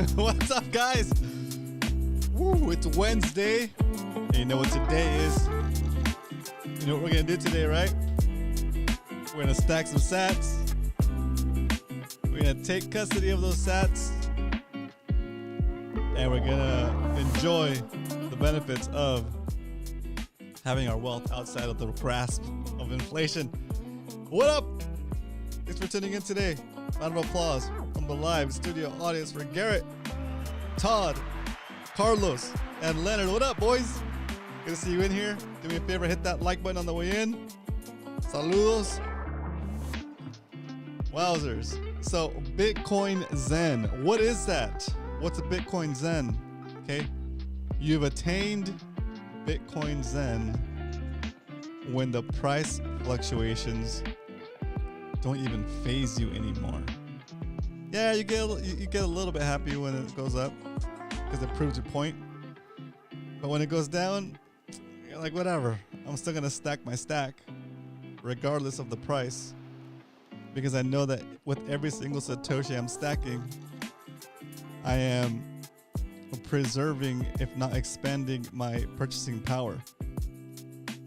What's up, guys? Woo, it's Wednesday. And you know what today is? You know what we're gonna do today, right? We're gonna stack some sats. We're gonna take custody of those sats. And we're gonna enjoy the benefits of having our wealth outside of the grasp of inflation. What up? Thanks for tuning in today. Round of applause from the live studio audience for Garrett, Todd, Carlos, and Leonard. What up, boys? Good to see you in here. Do me a favor, hit that like button on the way in. Saludos. Wowzers. So, Bitcoin Zen. What is that? What's a Bitcoin Zen? Okay. You've attained Bitcoin Zen when the price fluctuations don't even phase you anymore. Yeah, you get a little bit happy when it goes up because it proves your point. But when it goes down, you're like, whatever. I'm still gonna stack my stack regardless of the price, because I know that with every single Satoshi I'm stacking, I am preserving, if not expanding, my purchasing power.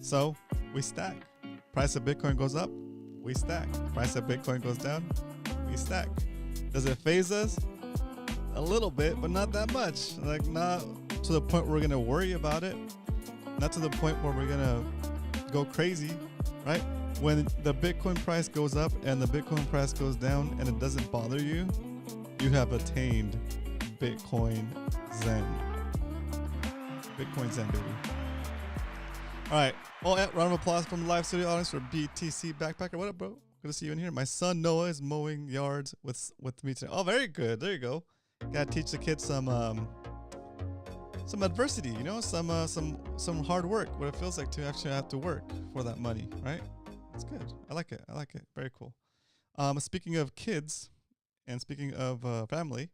So we stack. Price of Bitcoin goes up, we stack. Price of Bitcoin goes down, we stack. Does it phase us? A little bit, but not that much. Like, not to the point where we're gonna worry about it. Not to the point where we're gonna go crazy, right? When the Bitcoin price goes up and the Bitcoin price goes down and it doesn't bother you, you have attained Bitcoin Zen. Bitcoin Zen, baby. All right. Oh, yeah, round of applause from the live studio audience for BTC Backpacker. What up, bro? Good to see you in here. My son Noah is mowing yards with me today. Oh, very good. There you go. Gotta teach the kids some adversity, you know, some hard work. What it feels like to actually have to work for that money, right? It's good. I like it. Very cool. Speaking of kids, and speaking of family,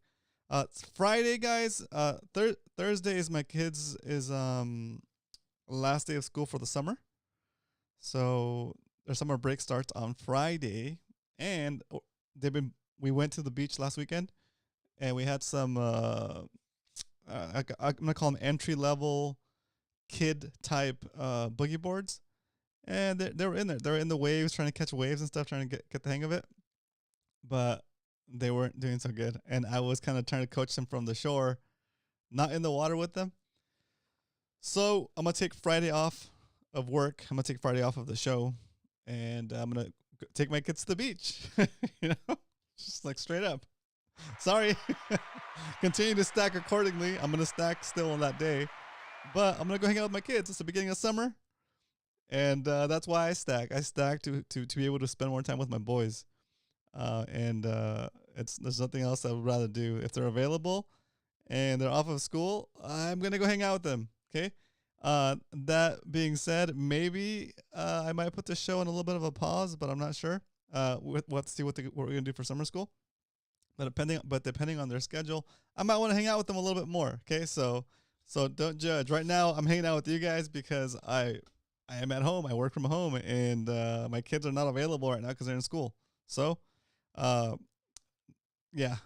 it's Friday, guys. Thursday is my kids' last day of school for the summer. So their summer break starts on Friday, and we went to the beach last weekend, and we had some I'm gonna call them entry level kid type boogie boards, and they were in there. They were in the waves, trying to catch waves and stuff, trying to get the hang of it, but they weren't doing so good. And I was kind of trying to coach them from the shore, not in the water with them. So I'm gonna take Friday off of work. I'm gonna take Friday off of the show, and I'm gonna take my kids to the beach. You know, just like straight up. Sorry. Continue to stack accordingly. I'm gonna stack still on that day, but I'm gonna go hang out with my kids. It's the beginning of summer, and that's why I stack. I stack to be able to spend more time with my boys, and there's nothing else I would rather do. If they're available and they're off of school, I'm gonna go hang out with them. Okay. That being said, maybe I might put the show on a little bit of a pause, but I'm not sure. We'll have to see what we're gonna do for summer school. But depending on their schedule, I might want to hang out with them a little bit more. Okay, so don't judge. Right now, I'm hanging out with you guys because I am at home. I work from home, and my kids are not available right now because they're in school. So, yeah.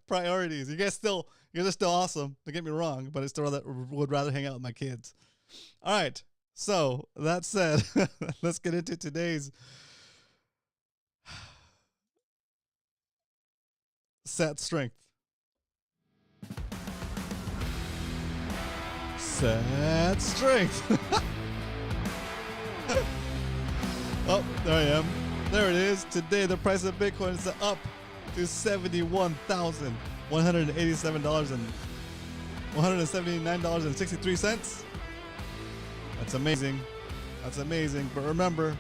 Priorities. You guys are still awesome. Don't get me wrong, but I still would rather hang out with my kids. All right. So that said, let's get into today's Sat strength. Sat strength. Oh, there I am. There it is. Today, the price of Bitcoin is up to $71,179.63. That's amazing. That's amazing. But remember,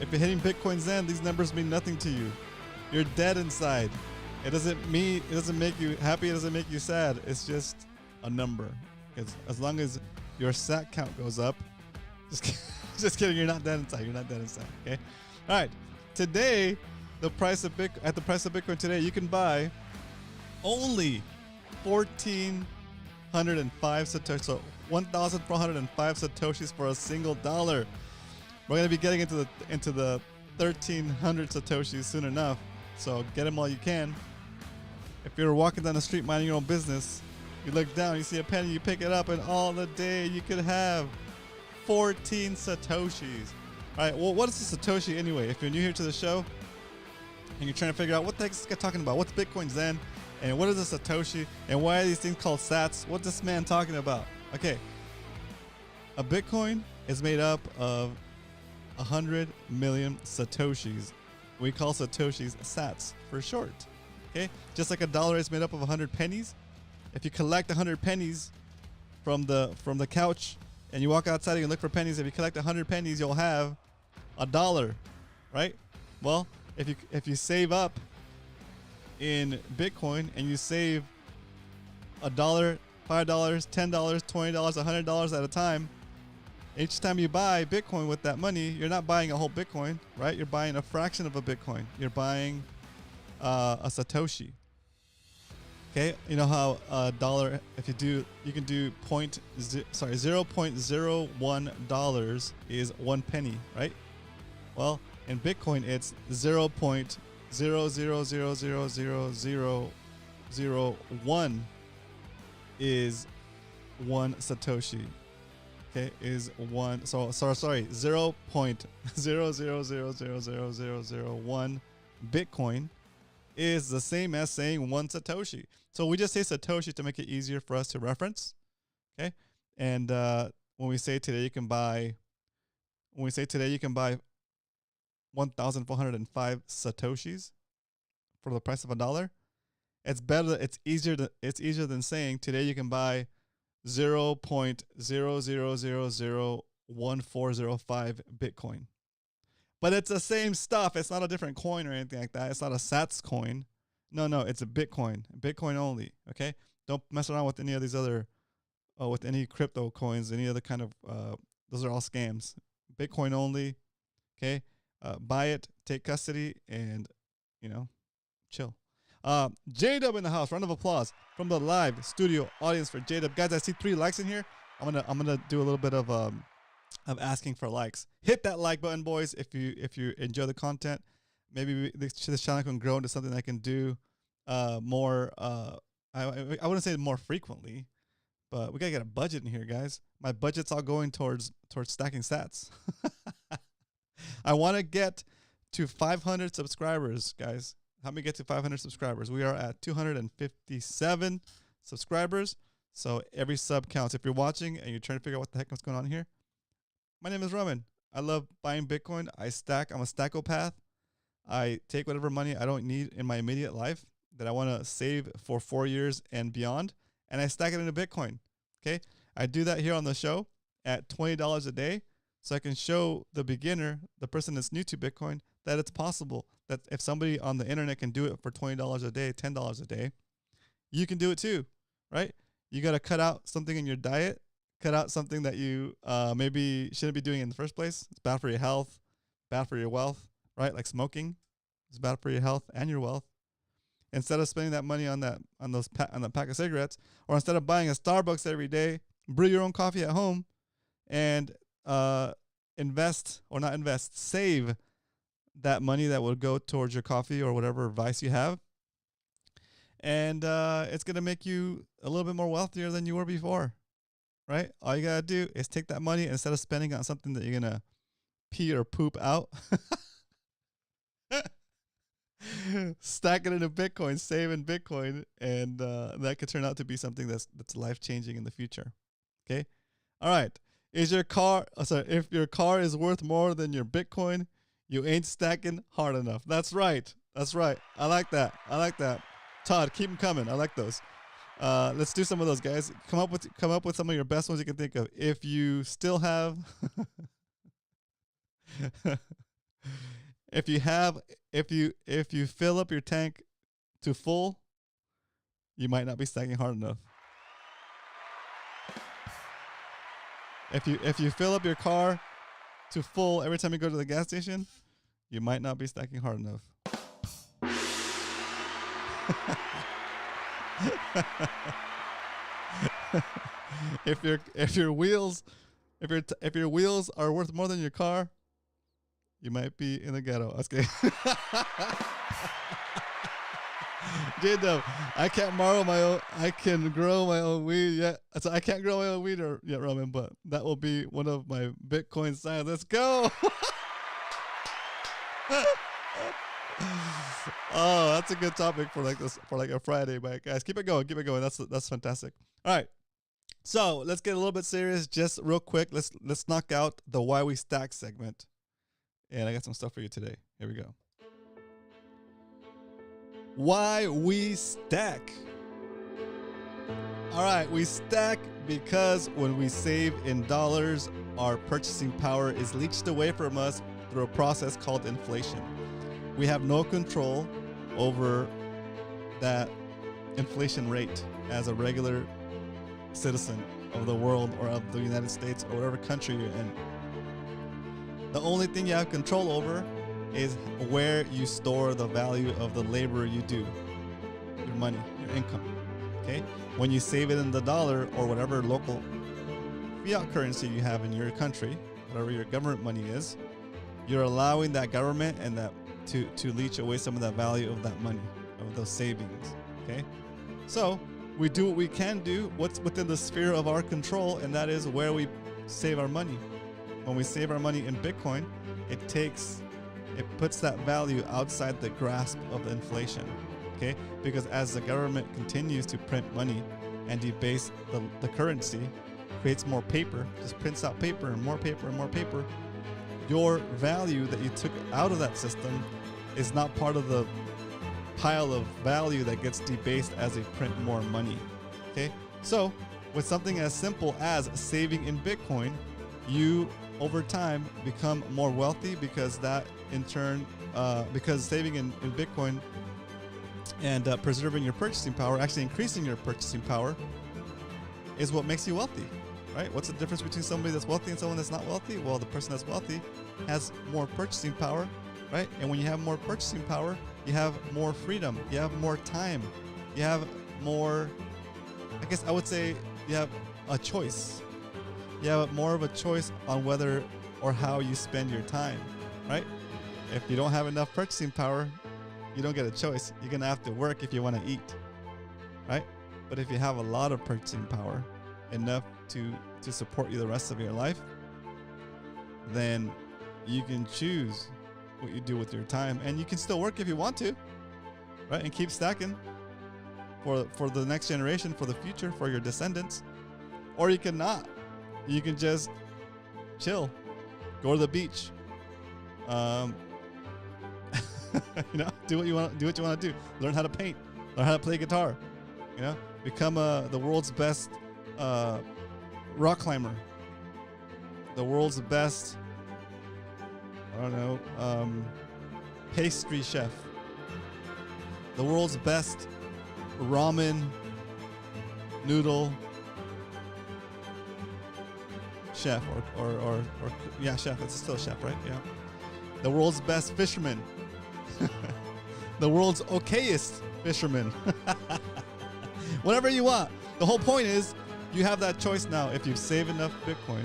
if you're hitting Bitcoin Zen, these numbers mean nothing to you. You're dead inside. It doesn't make you happy. It doesn't make you sad. It's just a number. As long as your sat count goes up, just kidding. You're not dead inside. You're not dead inside. Okay. All right. Today, at the price of Bitcoin today, you can buy only 1,405 satoshis. So 1,405 satoshis for a single dollar. We're gonna be getting into the 1,300 satoshis soon enough. So get them while you can. If you're walking down the street minding your own business, you look down, you see a penny, you pick it up, and all the day you could have 14 Satoshis. All right, well, what is a Satoshi anyway? If you're new here to the show and you're trying to figure out what the heck is this guy talking about, what's Bitcoin Zen, and what is a Satoshi, and why are these things called sats? What's this man talking about? Okay, a Bitcoin is made up of 100 million Satoshis. We call Satoshis sats for short. Okay, just like a dollar is made up of 100 pennies. If you collect 100 pennies from the couch and you walk outside and you look for pennies, if you collect 100 pennies, you'll have $1, right? Well, if you save up in Bitcoin and you save $1, $5, $10, $20, $100 at a time, each time you buy Bitcoin with that money, you're not buying a whole Bitcoin, right? You're buying a fraction of a Bitcoin. You're buying a Satoshi. Okay, you know how a dollar, if you do, you can do 0.01 dollars is 1 penny, right? Well, in Bitcoin, it's 0.000000001 is 1 Satoshi. Okay, is one. So sorry, 0.0000001 Bitcoin is the same as saying 1 Satoshi. So we just say Satoshi to make it easier for us to reference. Okay, and when we say today you can buy 1,405 Satoshis for the price of $1, it's better. It's easier than saying today you can buy 0.000001405 Bitcoin. But it's the same stuff. It's not a different coin or anything like that. It's not a Sats coin. No, it's a Bitcoin. Bitcoin only. Okay? Don't mess around with any of these other, with any crypto coins, any other kind of, those are all scams. Bitcoin only. Okay? Buy it, take custody, and, chill. J-Dub in the house. Round of applause from the live studio audience for J-Dub. Guys, I see 3 likes in here. I'm gonna do a little bit of asking for likes. Hit that like button, boys, if you enjoy the content. Maybe this channel can grow into something I can do more. I wouldn't say more frequently, but we gotta get a budget in here, guys. My budget's all going towards stacking sats. I want to get to 500 subscribers, guys. Help me get to 500 subscribers. We are at 257 subscribers. So every sub counts. If you're watching and you're trying to figure out what the heck is going on here, my name is Roman. I love buying Bitcoin. I'm a stackopath. I take whatever money I don't need in my immediate life that I want to save for 4 years and beyond, and I stack it into Bitcoin. Okay? I do that here on the show at $20 a day, so I can show the beginner, the person that's new to Bitcoin, that it's possible. That if somebody on the internet can do it for $20 a day, $10 a day, you can do it too, right? You got to cut out something in your diet, cut out something that you maybe shouldn't be doing in the first place. It's bad for your health, bad for your wealth, right? Like smoking, it's bad for your health and your wealth. Instead of spending that money on the pack of cigarettes, or instead of buying a Starbucks every day, brew your own coffee at home, and save that money that will go towards your coffee or whatever vice you have. And it's going to make you a little bit more wealthier than you were before, right? All you got to do is take that money, instead of spending on something that you're going to pee or poop out, stack it into Bitcoin, save in Bitcoin, and that could turn out to be something that's life-changing in the future. Okay? All right. If your car is worth more than your Bitcoin, you ain't stacking hard enough. That's right. I like that. Todd, keep them coming. I like those. Let's do some of those, guys. Come up with some of your best ones you can think of. If you still have, if you fill up your tank to full, you might not be stacking hard enough. If you fill up your car to full every time you go to the gas station, you might not be stacking hard enough. if your wheels are worth more than your car, you might be in the ghetto. That's okay. J-Dub, I can't borrow my own. I can grow my own weed yet. So I can't grow my own weed yet, Roman. But that will be one of my Bitcoin signs. Let's go. Oh, that's a good topic for like this for like a Friday, but guys, keep it going, keep it going. That's fantastic. All right, so let's get a little bit serious, just real quick. Let's knock out the why we stack segment, and I got some stuff for you today. Here we go. Why we stack. All right, we stack because when we save in dollars, our purchasing power is leached away from us through a process called inflation. We have no control over that inflation rate as a regular citizen of the world or of the United States or whatever country you're in. The only thing you have control over is where you store the value of the labor you do, your money, your income. Okay? When you save it in the dollar or whatever local fiat currency you have in your country, whatever your government money is, you're allowing that government and that to leech away some of that value of that money, of those savings. Okay? So we do what we can do, what's within the sphere of our control, and that is where we save our money. When we save our money in Bitcoin, it puts that value outside the grasp of the inflation. Okay? Because as the government continues to print money and debase the currency, creates more paper, just prints out paper and more paper and more paper, your value that you took out of that system is not part of the pile of value that gets debased as they print more money. Okay? So with something as simple as saving in Bitcoin, you over time become more wealthy because that in turn, because saving in Bitcoin and preserving your purchasing power, actually increasing your purchasing power, is what makes you wealthy, right? What's the difference between somebody that's wealthy and someone that's not wealthy? Well, the person that's wealthy has more purchasing power, right? And when you have more purchasing power, you have more freedom, you have more time, you have more, I guess I would say you have a choice. You have more of a choice on whether or how you spend your time, right? If you don't have enough purchasing power, you don't get a choice. You're going to have to work if you want to eat, right? But if you have a lot of purchasing power, enough to support you the rest of your life, then you can choose what you do with your time, and you can still work if you want to, right? And keep stacking for the next generation, for the future, for your descendants. Or you can not. You can just chill, go to the beach, do what you want to do. Learn how to paint, learn how to play guitar, become the world's best rock climber, the world's best, pastry chef, the world's best ramen noodle chef, or chef. It's still a chef, right? Yeah. The world's best fisherman. The world's okayest fisherman. Whatever you want. The whole point is you have that choice now. If you save enough Bitcoin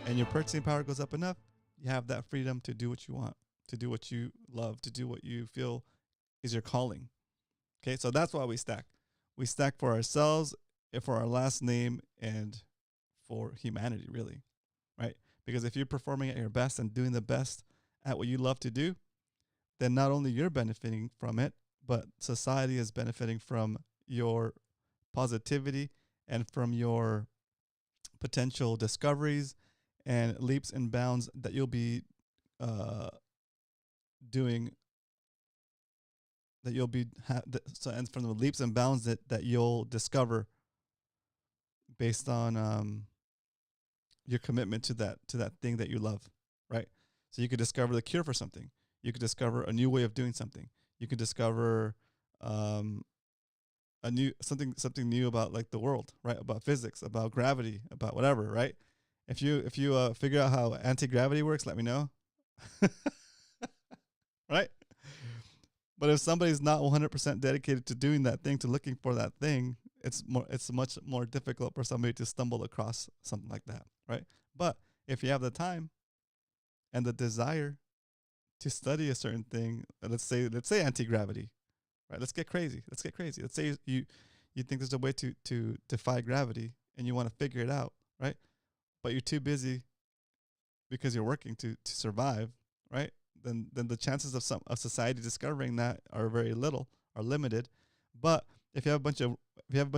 and your purchasing power goes up enough, you have that freedom to do what you want, to do what you love, to do what you feel is your calling. Okay, so that's why we stack. We stack for ourselves, for our last name, and for humanity, really, right? Because if you're performing at your best and doing the best at what you love to do, then not only you're benefiting from it, but society is benefiting from your positivity and from your potential discoveries and leaps and bounds that you'll be doing, that you'll be and from the leaps and bounds that you'll discover based on your commitment to that thing that you love, right? So you could discover the cure for something. You could discover a new way of doing something. You could discover something new about like the world, right? About physics, about gravity, about whatever, right? If you figure out how anti-gravity works, let me know. Right? But if somebody's not 100% dedicated to doing that thing, to looking for that thing, it's much more difficult for somebody to stumble across something like that, right? But if you have the time and the desire to study a certain thing, let's say anti-gravity, right? Let's get crazy. Let's get crazy. Let's say you think there's a way to defy gravity and you want to figure it out, right? But you're too busy because you're working to survive, right? Then the chances of society discovering that are very little, are limited. But if you have a bunch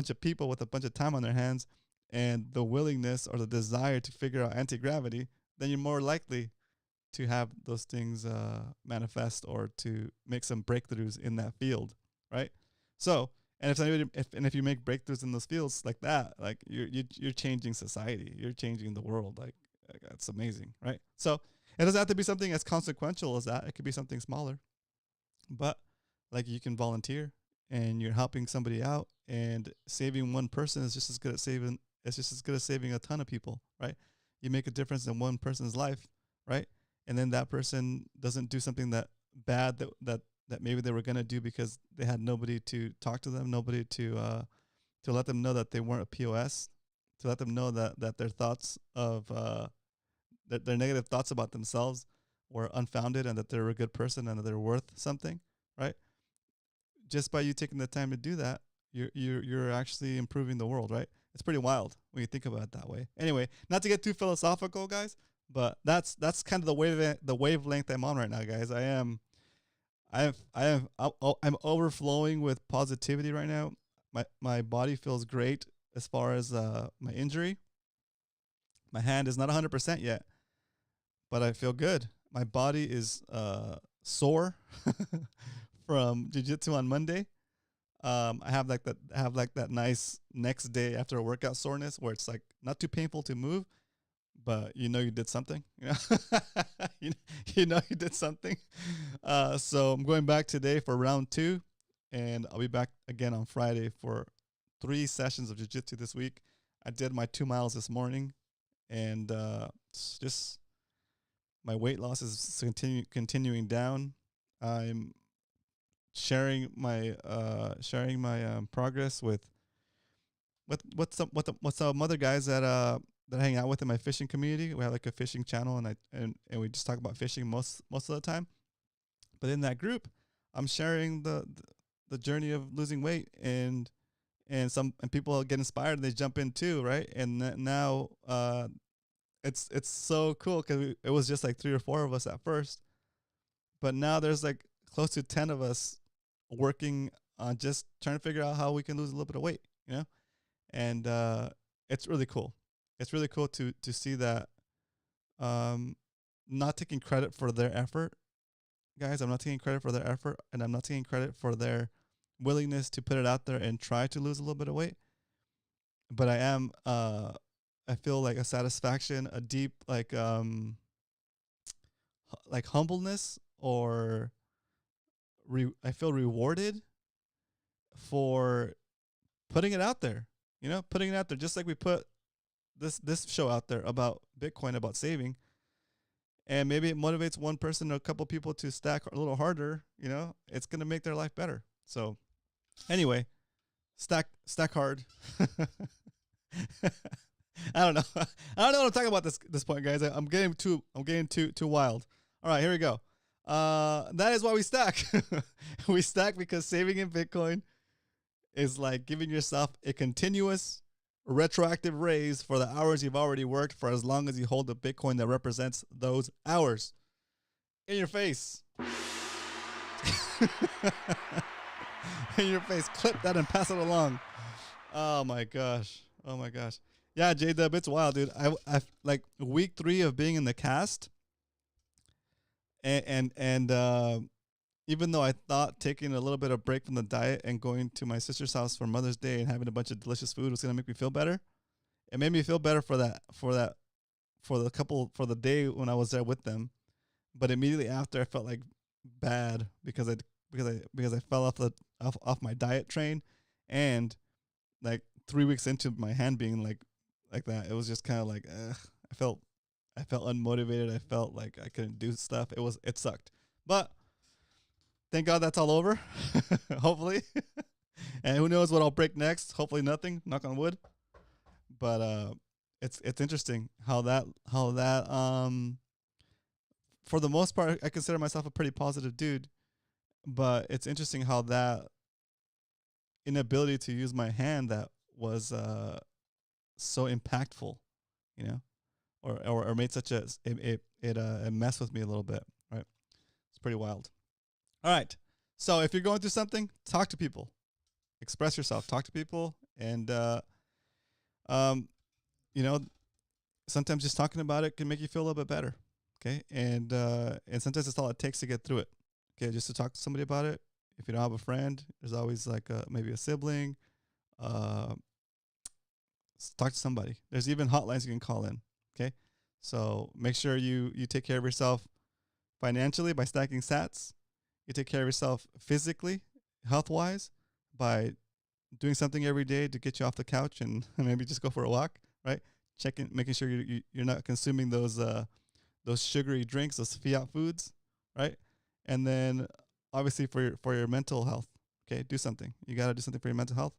of people with a bunch of time on their hands and the willingness or the desire to figure out anti-gravity, then you're more likely to have those things manifest or to make some breakthroughs in that field, right? So, and if you make breakthroughs in those fields like that, like you're changing society, you're changing the world. Like that's amazing, right? So it doesn't have to be something as consequential as that. It could be something smaller, but like you can volunteer and you're helping somebody out, and saving one person is just as good at saving. It's just as good as saving a ton of people, right? You make a difference in one person's life, right? And then that person doesn't do something that bad that maybe they were gonna do because they had nobody to talk to them, nobody to let them know that they weren't a POS, to let them know that their thoughts of that their negative thoughts about themselves were unfounded and that they're a good person and that they're worth something, right? Just by you taking the time to do that, you're actually improving the world, right? It's pretty wild when you think about it that way. Anyway, not to get too philosophical, guys, but that's kind of the wavelength I'm on right now, guys. I'm overflowing with positivity right now. My body feels great as far as my injury. My hand is not 100% yet, but I feel good. My body is sore from jiu-jitsu on Monday. I have like that nice next day after a workout soreness where it's like not too painful to move, but you know you did something. You know, you know you did something. So I'm going back today for round 2, and I'll be back again on Friday for 3 sessions of jiu-jitsu this week. I did my 2 miles this morning, and it's just my weight loss is continuing down. I'm sharing my progress with some other guys that I hang out with in my fishing community. We have like a fishing channel, and we just talk about fishing most of the time. But in that group, I'm sharing the journey of losing weight, and people get inspired and they jump in too, right? And now it's so cool because it was just like 3 or 4 of us at first, but now there's like close to 10 of us working on just trying to figure out how we can lose a little bit of weight, you know? And it's really cool. It's really cool to see that. Not taking credit for their effort, guys. I'm not taking credit for their effort, and I'm not taking credit for their willingness to put it out there and try to lose a little bit of weight. But I am. I feel like a satisfaction, a deep like humbleness, or I feel rewarded for putting it out there. You know, putting it out there, just like we put this show out there about Bitcoin, about saving, and maybe it motivates one person or a couple people to stack a little harder. You know, it's gonna make their life better. So, anyway, stack hard. I don't know. I don't know what I'm talking about this point, guys. I'm getting too wild. All right, here we go. That is why we stack. We stack because saving in Bitcoin is like giving yourself a continuous retroactive raise for the hours you've already worked for as long as you hold the Bitcoin that represents those hours. In your face. In your face. Clip that and pass it along. Oh my gosh. Yeah, J-Dub, it's wild, dude. I like week 3 of being in the cast, and even though I thought taking a little bit of break from the diet and going to my sister's house for Mother's Day and having a bunch of delicious food was gonna make me feel better, it made me feel better for the day when I was there with them. But immediately after, I felt like bad because I fell off my diet train, and like 3 weeks into my hand being like that, it was just kind of like I felt unmotivated. I felt like I couldn't do stuff. It sucked. But thank God that's all over. Hopefully. And who knows what I'll break next? Hopefully nothing, knock on wood. But it's interesting how that for the most part I consider myself a pretty positive dude, but it's interesting how that inability to use my hand that was so impactful, you know, or made such a it messed with me a little bit, right? It's pretty wild. All right, so if you're going through something, talk to people, express yourself, talk to people, and um, you know, sometimes just talking about it can make you feel a little bit better. Okay, and sometimes that's all it takes to get through it. Okay, just to talk to somebody about it. If you don't have a friend, there's always like maybe a sibling. Uh, talk to somebody. There's even hotlines you can call in. Okay, so make sure you take care of yourself financially by stacking sats. You take care of yourself physically, health wise, by doing something every day to get you off the couch and maybe just go for a walk. Right, checking, making sure you're not consuming those sugary drinks, those fiat foods, right? And then obviously for your mental health, okay, do something. You got to do something for your mental health.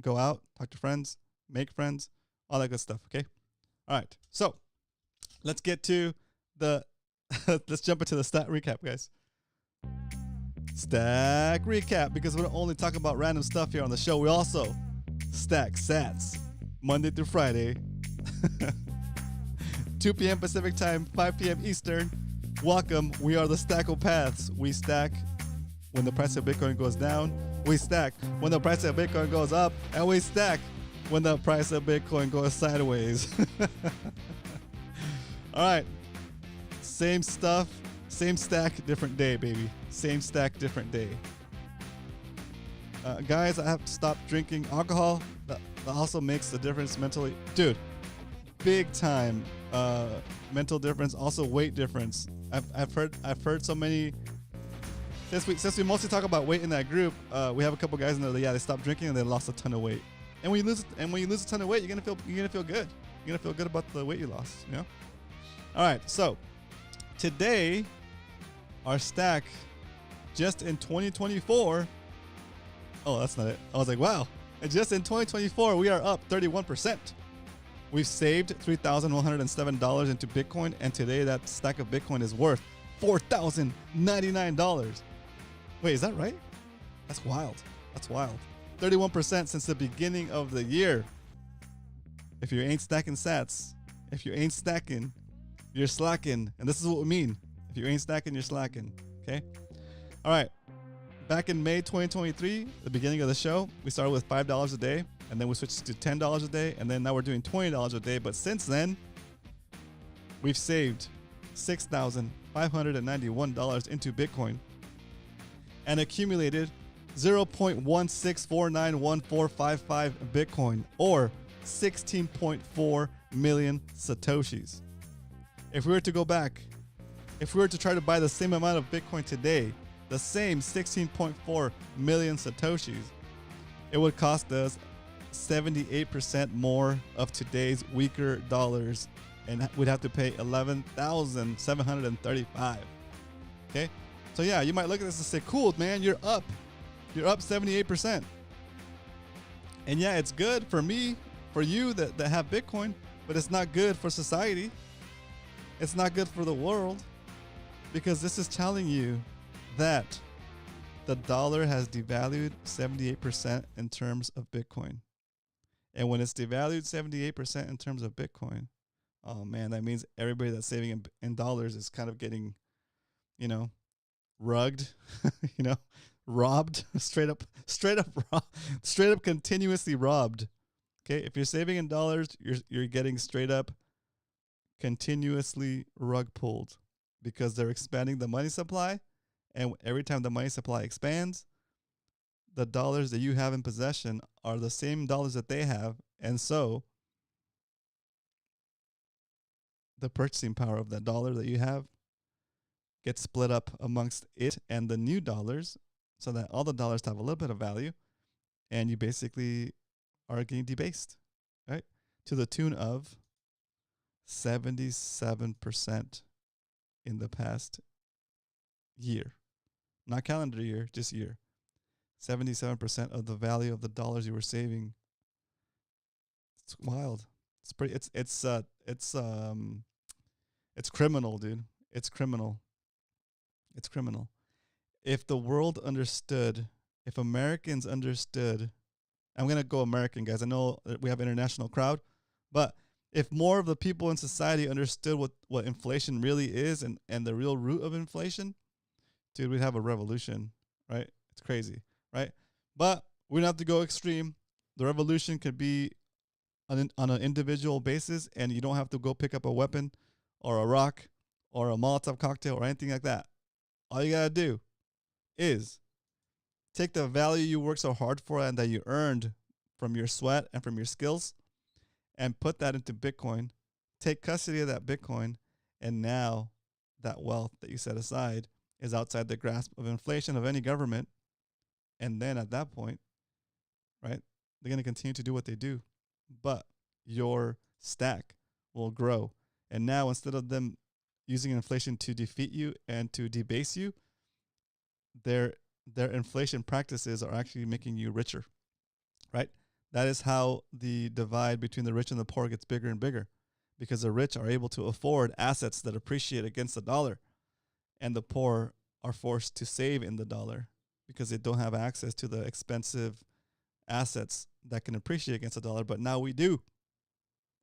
Go out, talk to friends, make friends, all that good stuff. Okay. All right. So let's get to the let's jump into the stat recap, guys. Stack recap, because we don't only talk about random stuff here on the show. We also stack sats Monday through Friday. 2 p.m. Pacific time, 5 p.m. Eastern. Welcome. We are the Stackopaths. We stack when the price of Bitcoin goes down. We stack when the price of Bitcoin goes up. And we stack when the price of Bitcoin goes sideways. All right. Same stuff, same stack, different day, baby. Same stack, different day. Guys, I have to stop drinking alcohol. That also makes the difference mentally. Dude, big time mental difference, also weight difference. I've heard so many. Since we mostly talk about weight in that group, we have a couple guys in there that they stopped drinking and they lost a ton of weight. And when you lose a ton of weight, you're gonna feel good. You're gonna feel good about the weight you lost. You know. All right, so today our stack just in 2024. Oh, that's not it. I was like, wow. And just in 2024, we are up 31%. We've saved $3,107 into Bitcoin, and today that stack of Bitcoin is worth $4,099. Wait, is that right? That's wild. That's wild. 31% since the beginning of the year. If you ain't stacking sats, if you ain't stacking, you're slacking. And this is what we mean. If you ain't stacking, you're slacking. Okay? All right. Back in May 2023, the beginning of the show, we started with $5 a day, and then we switched to $10 a day, and then now we're doing $20 a day. But since then, we've saved $6,591 into Bitcoin and accumulated 0.16491455 Bitcoin, or 16.4 million Satoshis. If we were to go back, if we were to try to buy the same amount of Bitcoin today, the same 16.4 million Satoshis, it would cost us 78% more of today's weaker dollars, and we'd have to pay $11,735. Okay? So yeah, you might look at this and say, cool, man, you're up 78%. And yeah, it's good for me, for you that have Bitcoin, but it's not good for society. It's not good for the world, because this is telling you that the dollar has devalued 78% in terms of Bitcoin. And when it's devalued 78% in terms of Bitcoin, oh man, that means everybody that's saving in dollars is kind of getting, rugged, robbed, straight up continuously robbed. Okay, if you're saving in dollars, you're getting straight up continuously rug pulled, because they're expanding the money supply. And every time the money supply expands, the dollars that you have in possession are the same dollars that they have. And so the purchasing power of that dollar that you have gets split up amongst it and the new dollars, so that all the dollars have a little bit of value. And you basically are getting debased, right? To the tune of 77% in the past year. Not calendar year, just year. 77% of the value of the dollars you were saving. It's wild. It's pretty. It's criminal, dude. It's criminal. It's criminal. If the world understood if Americans understood, I'm going to go American, guys. I know that we have an international crowd, but if more of the people in society understood what inflation really is and the real root of inflation, dude, we'd have a revolution, right? It's crazy, right? But we don't have to go extreme. The revolution could be on an individual basis, and you don't have to go pick up a weapon or a rock or a Molotov cocktail or anything like that. All you got to do is take the value you worked so hard for and that you earned from your sweat and from your skills and put that into Bitcoin. Take custody of that Bitcoin, and now that wealth that you set aside is outside the grasp of inflation of any government. And then at that point, right, they're going to continue to do what they do. But your stack will grow. And now instead of them using inflation to defeat you and to debase you, their inflation practices are actually making you richer, right? That is how the divide between the rich and the poor gets bigger and bigger, because the rich are able to afford assets that appreciate against the dollar, and the poor are forced to save in the dollar because they don't have access to the expensive assets that can appreciate against the dollar. But now we do,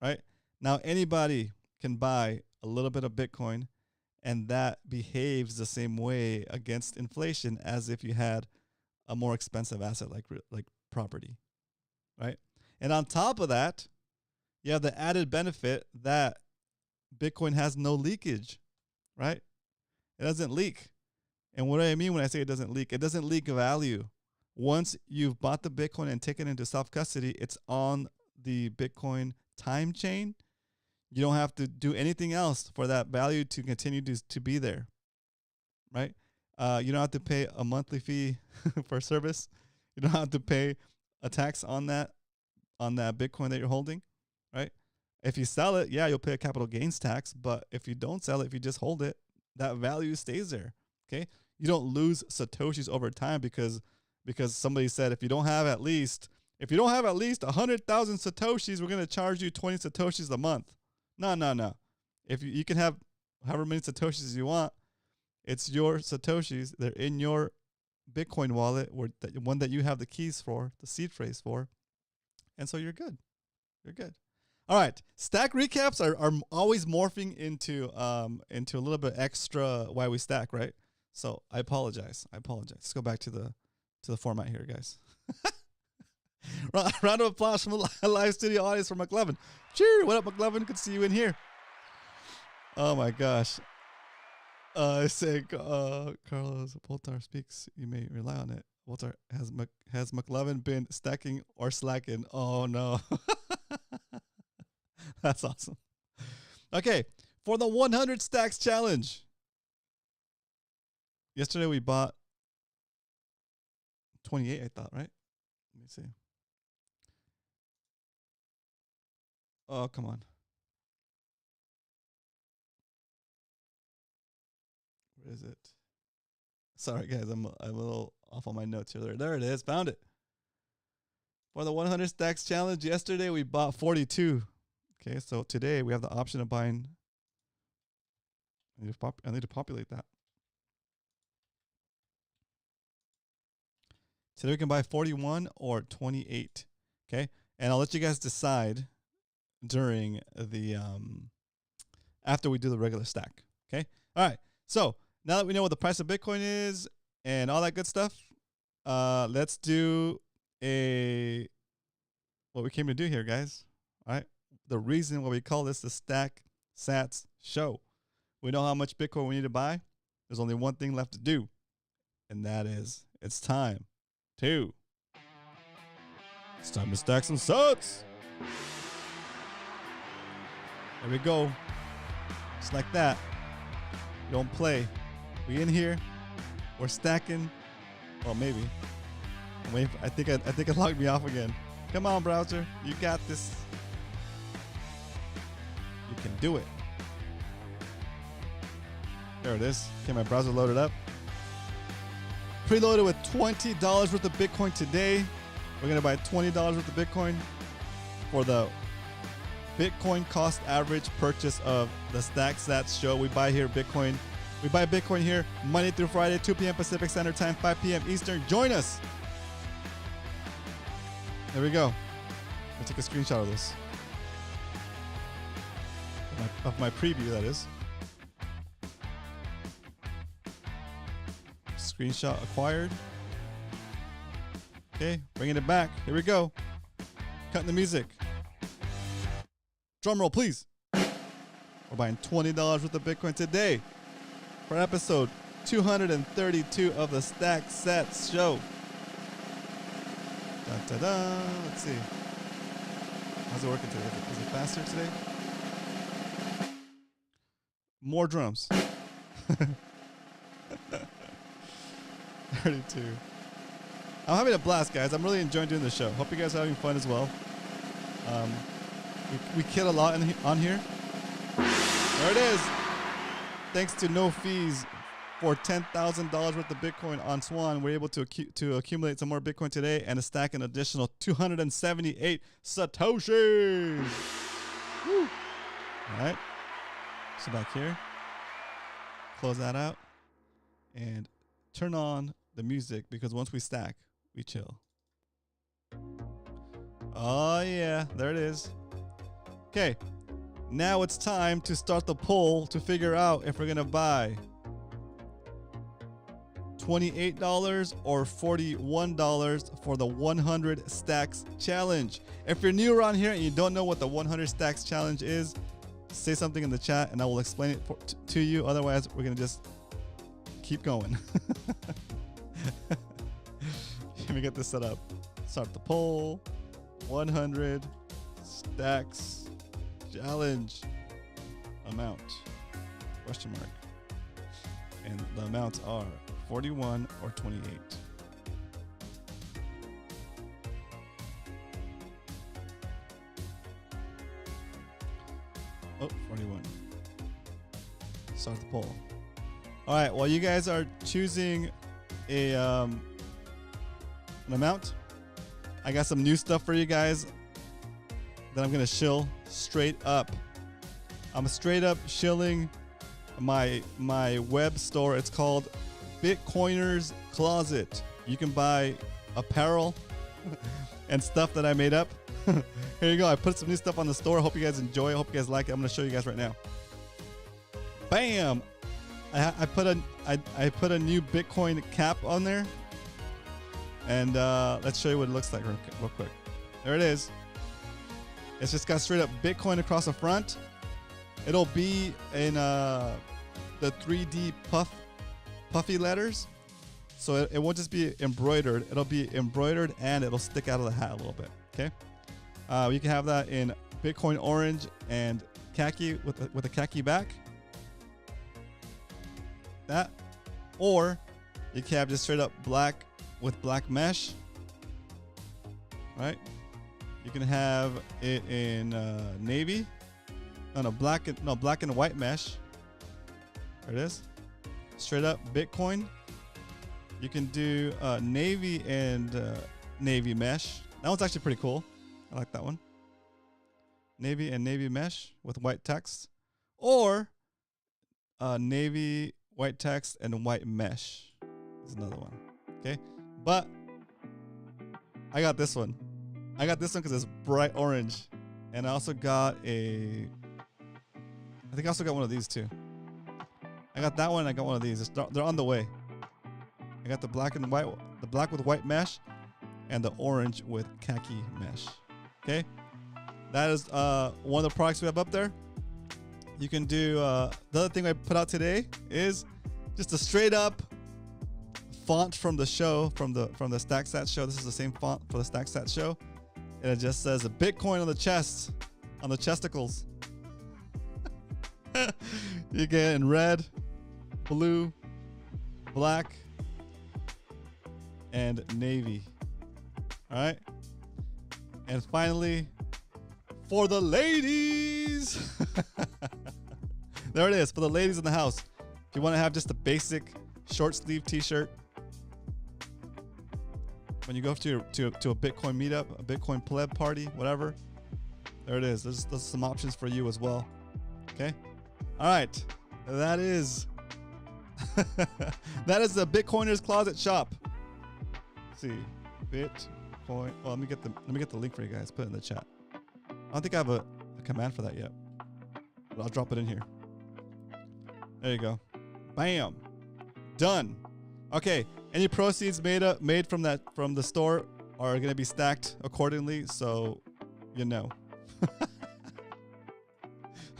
right? Now anybody can buy a little bit of Bitcoin, and that behaves the same way against inflation as if you had a more expensive asset like property, right? And on top of that, you have the added benefit that Bitcoin has no leakage, right? It doesn't leak. And what do I mean when I say it doesn't leak? It doesn't leak value. Once you've bought the Bitcoin and taken it into self-custody, it's on the Bitcoin time chain. You don't have to do anything else for that value to continue to be there, right? You don't have to pay a monthly fee for service. You don't have to pay a tax on that Bitcoin that you're holding, right? If you sell it, yeah, you'll pay a capital gains tax. But if you don't sell it, if you just hold it, that value stays there, okay? You don't lose Satoshis over time because somebody said if you don't have at least 100,000 Satoshis, we're going to charge you 20 Satoshis a month. No. If you can have however many Satoshis you want, it's your Satoshis. They're in your Bitcoin wallet, or the one that you have the keys for, the seed phrase for. And so you're good. You're good. All right. Stack recaps are always morphing into a little bit extra why we stack, right? So I apologize. Let's go back to the format here, guys. Round of applause from the live studio audience for McLovin. Cheer! What up, McLovin? Good to see you in here. Oh my gosh. I say Carlos Poltar speaks. You may rely on it. Poltar has McLovin been stacking or slacking? Oh no. That's awesome. Okay, for the 100 stacks challenge. Yesterday we bought 28, I thought, right? Let me see. Oh, come on. Where is it? Sorry, guys. I'm a little off on my notes here. There it is. Found it. For the 100 stacks challenge, yesterday we bought 42. Okay, so today we have the option of buying. I need to populate that. Today we can buy 41 or 28. Okay, and I'll let you guys decide during the after we do the regular stack. Okay, all right. So now that we know what the price of Bitcoin is and all that good stuff, let's do what we came to do here, guys. All right, the reason why we call this the Stack Sats Show. We know how much Bitcoin we need to buy. There's only one thing left to do, and that is it's time to stack some sats. There we go. Just like that. We don't play. We in here. We're stacking. Well, maybe. Wait, I think it logged me off again. Come on, browser. You got this. You can do it. There it is. Okay, my browser loaded up. Preloaded with $20 worth of Bitcoin today. We're going to buy $20 worth of Bitcoin for the Bitcoin cost average purchase of the Stack Sats Show. We buy Bitcoin here Monday through Friday, 2 p.m. Pacific Standard Time, 5 p.m. Eastern. Join us There we go. I'll take a screenshot of this. Of my preview, that is. Screenshot acquired. Okay, bringing it back. Here we go. Cutting the music. Drum roll, please. We're buying $20 worth of Bitcoin today for episode 232 of the Stack Sats Show. Da-da-da. Let's see. How's it working today? Is it faster today? More drums. 32. I'm having a blast, guys. I'm really enjoying doing the show. Hope you guys are having fun as well. We kid a lot on here. There it is. Thanks to no fees for $10,000 worth of Bitcoin on Swan, we're able to accumulate some more Bitcoin today and to stack an additional 278 Satoshis. Woo. All right. So back here, close that out, and turn on the music because once we stack, we chill. Oh yeah, there it is. Okay, now it's time to start the poll to figure out if we're gonna buy $28 or $41 for the 100 stacks challenge. If you're new around here and you don't know what the 100 stacks challenge is, say something in the chat and I will explain it to you. Otherwise, we're gonna just keep going. Let me get this set up. Start the poll. 100 stacks challenge amount, question mark. And the amounts are 41 or 28. Oh, 41. Start the poll. All right, while you guys are choosing an amount, I got some new stuff for you guys that I'm gonna shill straight up. I'm straight up shilling my web store. It's called Bitcoiner's Closet. You can buy apparel and stuff that I made up. Here you go. I put some new stuff on the store. Hope you guys enjoy it. Hope you guys like it. I'm gonna show you guys right now. Bam! I put a new Bitcoin cap on there, and let's show you what it looks like real quick. There it is. It's just got straight up Bitcoin across the front. It'll be in the 3D puffy letters, so it won't just be embroidered. It'll be embroidered and it'll stick out of the hat a little bit. Okay, you can have that in Bitcoin orange and khaki with a khaki back. That, or you can have just straight up black with black mesh. Right? You can have it in navy. No, black and white mesh. There it is. Straight up Bitcoin. You can do navy and navy mesh. That one's actually pretty cool. I like that one. Navy and navy mesh with white text, or navy, white text, and white mesh is another one. Okay, but I got this one. I got this one because it's bright orange, and I also got I think I also got one of these too. I got that one. And I got one of these. They're on the way. I got the black and white, the black with white mesh, and the orange with khaki mesh. Okay, that is one of the products we have up there. You can do the other thing I put out today is just a straight up font from the show, from the StackSats show. This is the same font for the StackSats show, and it just says a Bitcoin on the chest, on the chesticles. You get in red, blue, black, and navy. All right. And finally, for the ladies, there it is, for the ladies in the house. If you want to have just a basic short sleeve t-shirt, when you go to a Bitcoin meetup, a Bitcoin pleb party, whatever, there it is. There's some options for you as well. Okay. All right. That is the Bitcoiner's Closet shop. Let's see, Bitcoin. Well, let me get the link for you guys. Put it in the chat. I don't think I have a command for that yet, but I'll drop it in here. There you go. Bam. Done. Okay. Any proceeds made from the store are gonna be stacked accordingly, so you know.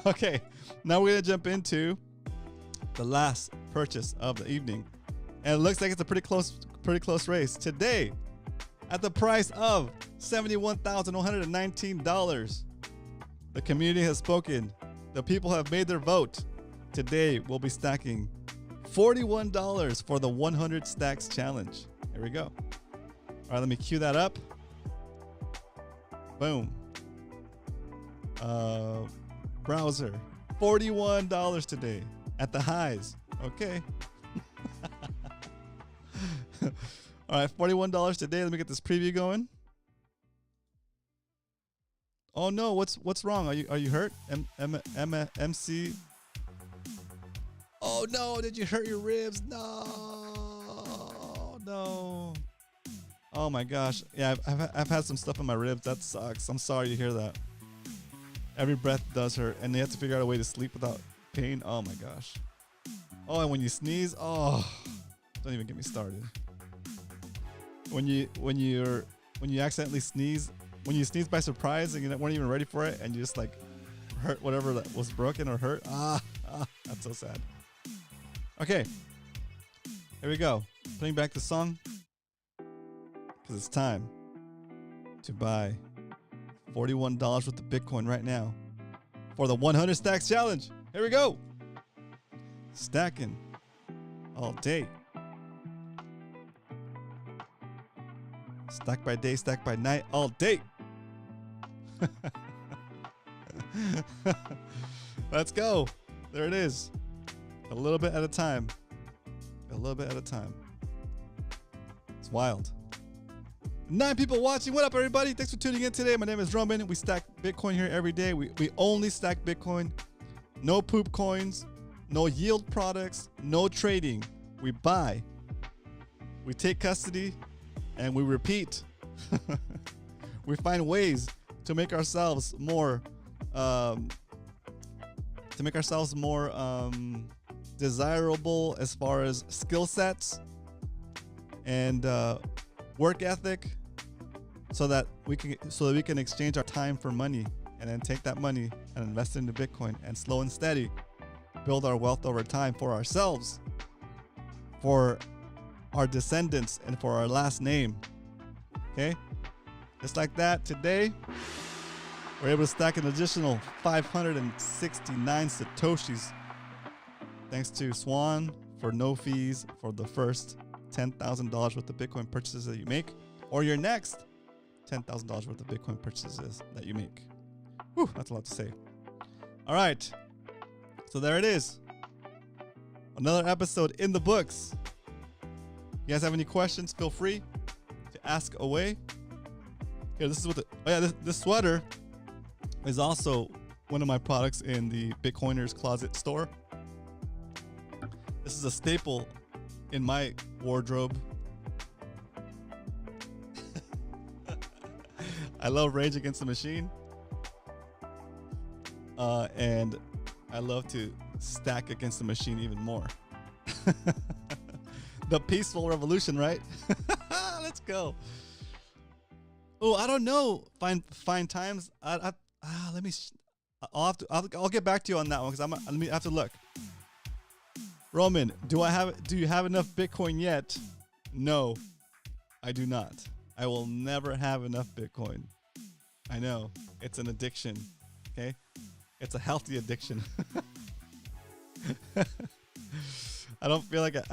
Okay. Now we're gonna jump into the last purchase of the evening, and it looks like it's a pretty close race today. At the price of $71,119, the community has spoken. The people have made their vote. Today we'll be stacking $41 for the 100 stacks challenge. Here we go. All right, let me cue that up. Boom. Browser, $41 today at the highs. Okay. All right, $41 today. Let me get this preview going. Oh no, what's wrong? Are you hurt? MC. Oh no, did you hurt your ribs? No. Oh my gosh. Yeah, I've had some stuff in my ribs. That sucks. I'm sorry to hear that. Every breath does hurt, and they have to figure out a way to sleep without pain. Oh my gosh. Oh, and when you sneeze, oh, don't even get me started. When you accidentally sneeze, when you sneeze by surprise and you weren't even ready for it, and you just like hurt whatever that was broken or hurt. That's so sad. Okay, here we go. Putting back the song because it's time to buy $41 worth of Bitcoin right now for the 100 stacks challenge. Here we go. Stacking all day. Stack by day, stack by night, all day. Let's go. There it is. A little bit at a time. A little bit at a time. It's wild. 9 people watching. What up, everybody? Thanks for tuning in today. My name is Roman. We stack Bitcoin here every day. We only stack Bitcoin. No poop coins. No yield products. No trading. We buy. We take custody. And we repeat. We find ways to make ourselves more desirable as far as skill sets and work ethic, so that we can exchange our time for money, and then take that money and invest it into Bitcoin, and slow and steady build our wealth over time for ourselves, for our descendants, and for our last name. Okay, just like that. Today we're able to stack an additional 569 satoshis thanks to Swan for no fees for the first $10,000 worth of Bitcoin purchases that you make, or your next $10,000 worth of Bitcoin purchases that you make. Whew, that's a lot to say. All right, so there it is. Another episode in the books. You guys have any questions? Feel free to ask away. Here, this is what this sweater is also one of my products in the Bitcoiners Closet store. This is a staple in my wardrobe. I love Rage Against the Machine. And I love to stack against the machine even more. The peaceful revolution, right? Let's go. Oh, I don't know. Find times. Let me. I'll get back to you on that one because I have to look. Roman, do you have enough Bitcoin yet? No, I do not. I will never have enough Bitcoin. I know it's an addiction. Okay, it's a healthy addiction. I don't feel like I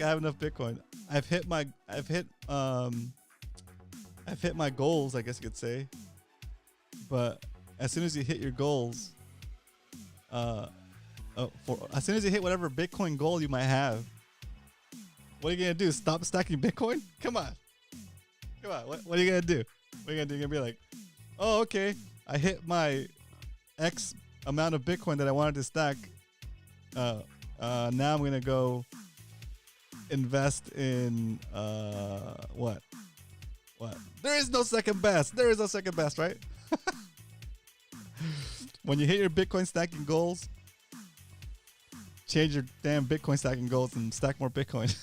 have enough Bitcoin. I've hit my goals, I guess you could say. But as soon as you hit your goals, as soon as you hit whatever Bitcoin goal you might have, what are you gonna do? Stop stacking Bitcoin? Come on. What are you gonna do? What are you gonna do? You're gonna be like, oh, okay, I hit my X amount of Bitcoin that I wanted to stack. Now I'm gonna go invest in what What? There is no second best. There is no second best, right? When you hit your Bitcoin stacking goals, change your damn Bitcoin stacking goals and stack more Bitcoin.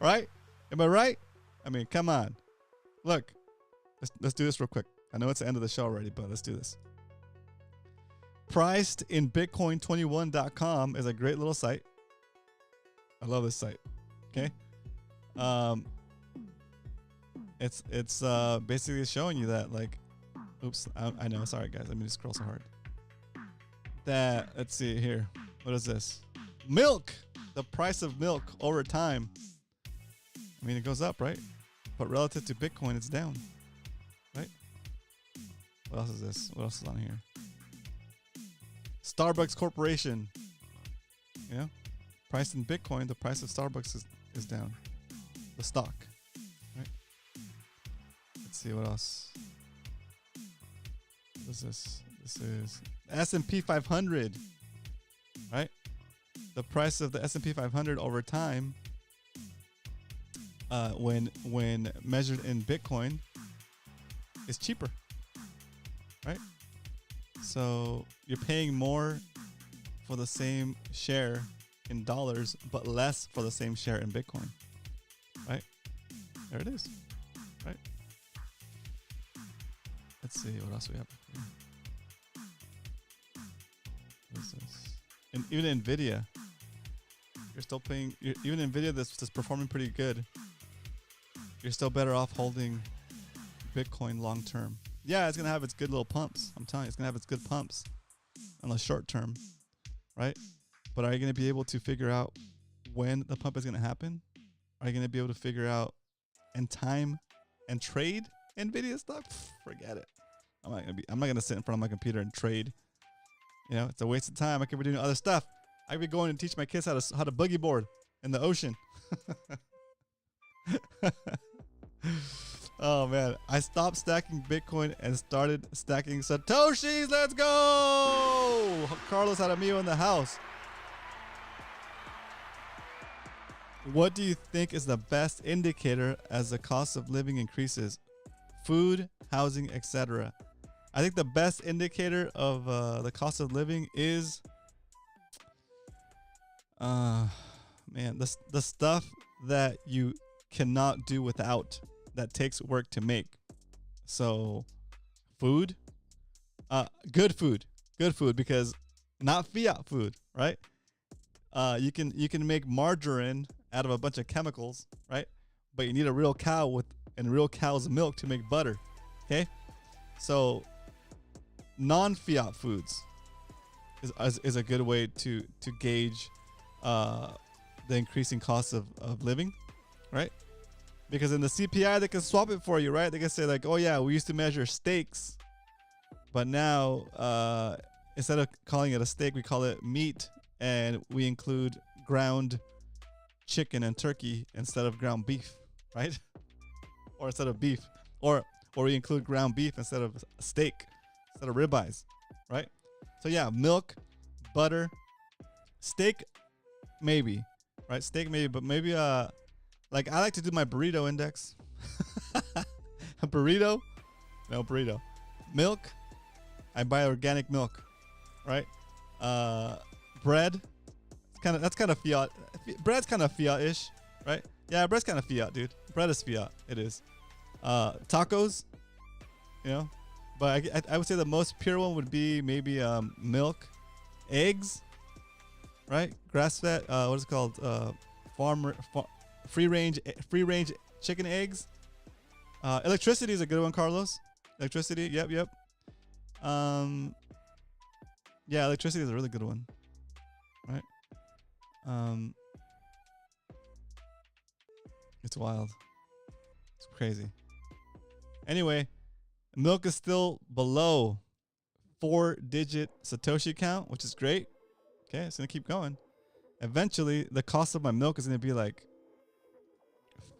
Right? Am I right? I mean, come on. Look, let's do this real quick. I know it's the end of the show already, but let's do this. Pricedinbitcoin21.com is a great little site. I love this site. Okay. It's basically showing you that, like, oops, I know, sorry guys, let me just scroll so hard. That, let's see here. What is this? Milk! The price of milk over time. I mean, it goes up, right? But relative to Bitcoin, it's down. Right? What else is this? What else is on here? Starbucks Corporation. You know? Priced in Bitcoin, the price of Starbucks is down. The stock. Right? Let's see what else. What is this? This is S&P 500. Right? The price of the S&P 500 over time, when measured in Bitcoin, is cheaper. Right? So you're paying more for the same share in dollars, but less for the same share in Bitcoin. Right? There it is. Right? Let's see what else we have here. What is this? And even Nvidia, you're still paying. Even Nvidia that's performing pretty good. You're still better off holding Bitcoin long term. Yeah, it's gonna have its good little pumps. I'm telling you, it's gonna have its good pumps on the short term, right? But are you gonna be able to figure out when the pump is gonna happen? Are you gonna be able to figure out and time and trade Nvidia stock? Forget it. I'm not gonna sit in front of my computer and trade. You know, it's a waste of time. I could be doing other stuff. I could be going and teach my kids how to boogie board in the ocean. Oh man, I stopped stacking Bitcoin and started stacking Satoshis. Let's go! Carlos Jaramillo in the house. What do you think is the best indicator as the cost of living increases? Food, housing, etc. I think the best indicator of the cost of living is, the stuff that you cannot do without, that takes work to make. So, food, good food, because not fiat food, right? You can make margarine out of a bunch of chemicals, right? But you need a real cow and real cow's milk to make butter. Okay, so non-fiat foods is a good way to gauge the increasing cost of living, right? Because in the CPI, they can swap it for you, right? They can say like, oh yeah, we used to measure steaks, but now instead of calling it a steak, we call it meat, and we include ground chicken and turkey instead of ground beef, right? Or instead of beef, or we include ground beef instead of steak, instead of ribeyes, right? So yeah, milk, butter, steak, maybe, right? Steak maybe, but maybe like I like to do my burrito index. A burrito? No burrito. Milk, I buy organic milk, right? Bread, that's kind of fiat. Bread's kind of fiat-ish, right? Yeah, bread's kind of fiat, dude. Bread is fiat. It is. Tacos, you know, but I would say the most pure one would be maybe milk, eggs, right? Grass-fed. What is it called? Free range chicken eggs. Electricity is a good one, Carlos. Electricity. Yep. Yeah, electricity is a really good one, right? It's wild. It's crazy. Anyway, milk is still below 4-digit Satoshi count, which is great. Okay, it's gonna keep going. Eventually, the cost of my milk is gonna be like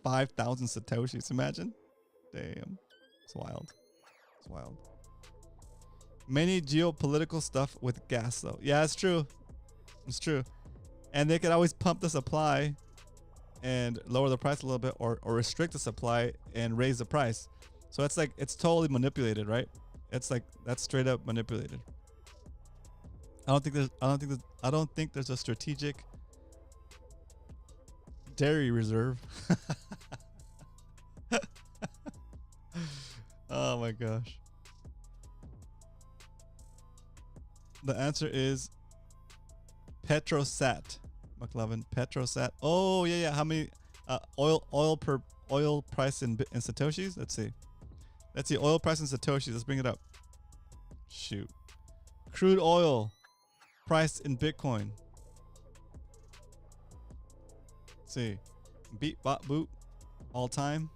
5,000 Satoshis. Imagine. Damn. It's wild. It's wild. Many geopolitical stuff with gas, though. Yeah, it's true. It's true. And they could always pump the supply and lower the price a little bit, or restrict the supply and raise the price. So it's like it's totally manipulated, right? It's like that's straight up manipulated. I don't think there's a strategic dairy reserve. Oh my gosh. The answer is Petrosat, McLovin. Petrosat. Oh yeah. How many oil price in satoshis? Let's see. Oil price in satoshis. Let's bring it up. Shoot. Crude oil price in Bitcoin. Let's see. Beat bot boot all time.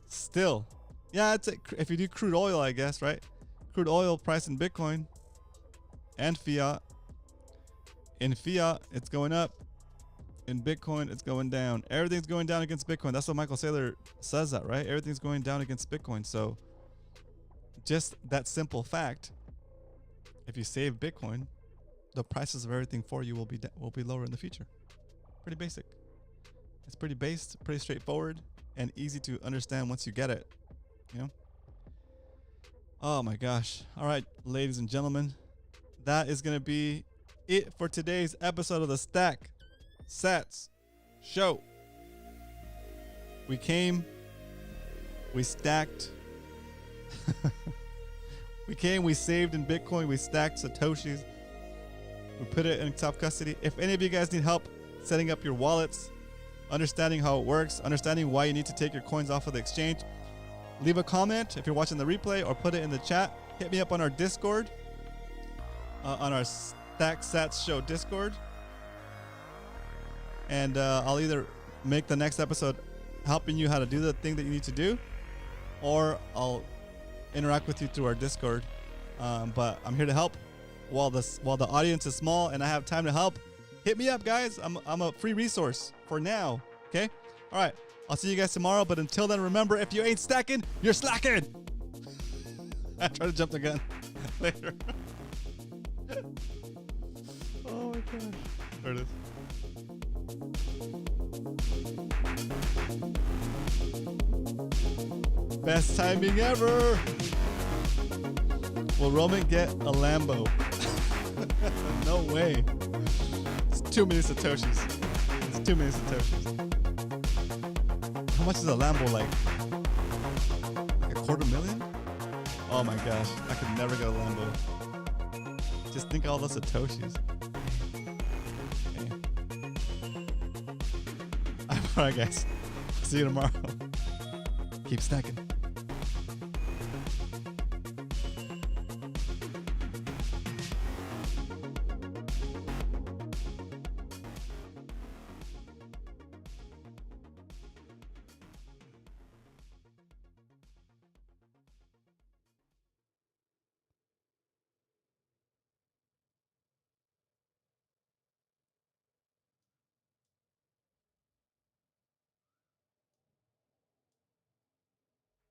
Still. Yeah, it's if you do crude oil, I guess, right? Crude oil price in Bitcoin and fiat. In fiat, it's going up. In Bitcoin, it's going down. Everything's going down against Bitcoin. That's what Michael Saylor says, that, right? Everything's going down against Bitcoin. So just that simple fact, if you save Bitcoin, the prices of everything for you will be lower in the future. Pretty basic. It's pretty pretty straightforward, and easy to understand once you get it. You know? Oh my gosh. All right, ladies and gentlemen, that is going to be it for today's episode of the Stack Sats Show. We came, we stacked, we saved in Bitcoin, we stacked Satoshis, we put it in self custody. If any of you guys need help setting up your wallets, understanding how it works, understanding why you need to take your coins off of the exchange, leave a comment if you're watching the replay, or put it in the chat. Hit me up on our Discord, on our Stack Sats Show Discord, and I'll either make the next episode helping you how to do the thing that you need to do, or I'll interact with you through our Discord. But I'm here to help while the audience is small and I have time to help. Hit me up, guys. I'm a free resource for now. Okay? All right. I'll see you guys tomorrow. But until then, remember, if you ain't stacking, you're slacking. I try to jump the gun later. Oh my gosh. There it is. Best timing ever. Will Roman get a Lambo? No way. It's too many Satoshis. How much is a Lambo, like a $250,000? Oh my gosh, I could never get a Lambo. Just think of all the Satoshis. Okay. Alright guys, see you tomorrow. Keep stacking.